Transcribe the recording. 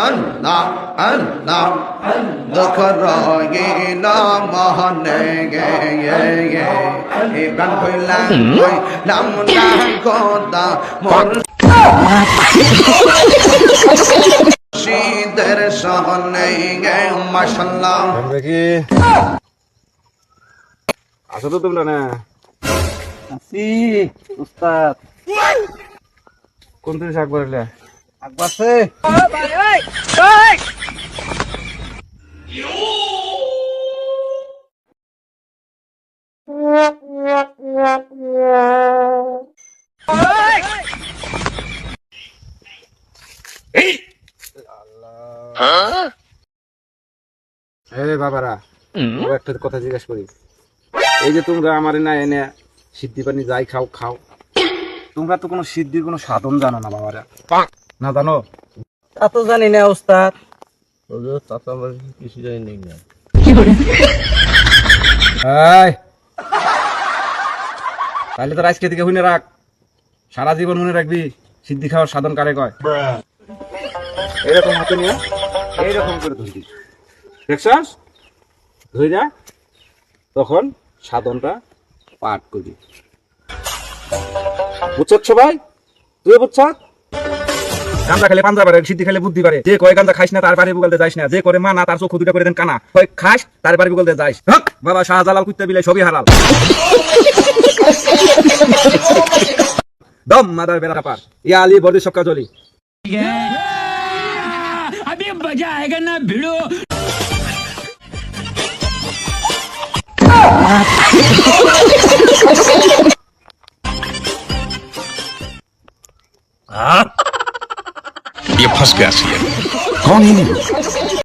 Allah Allah দখরগিলা মহনে গে এ গান কইলাম নাম না কথা মন শীতের সহনে গে মাশাআল্লাহ দেখি আসো তো তোমরা না আসি উস্তাদ কোন তুমি শাক বলে আকবাসে বাবারা একটা কথা জিজ্ঞেস করি, এই যে তোমরা আমার না এনে সিদ্ধি পানি যাই খাও খাও, তোমরা তো কোনো সিদ্ধির কোনো সাধন জানো না বাবারা, না জানো? তা তো জানি না উস্তাদ। কিছু জানি না। তাহলে তো আজকে থেকে হুইনে রাখ, সারা জীবন মনে রাখবি সিদ্ধি খাওয়ার সাধন কারে কয়। এরকম হাতে নিয়ে এইরকম করে ধরবি, দেখছস? ধরে যা, তখন সাধনটা পাঠ করবি। বুঝছ সবাই? তুই বুঝছ? গাঁজা খেলে পাঞ্জা বাড়ে, সিদ্ধি খেলে বুদ্ধি বাড়ে। যে কয় গাঁজা খাইস না তার বাড়ি বুগলতে যাইস না, যে করে মা না তার চোখ দুটা করে দেন কানা, কয় খাস তার বাড়ি বুগলতে যাইস। বাবা শাহজালাল কুত্তা বিলে সবই হারাল। দম মাদার বেলা পার ইয়া আলী বড়ি সক্কা জলি। अभी मजा आएगा ना भिड़ो। ये फंस गया सी। कौन है?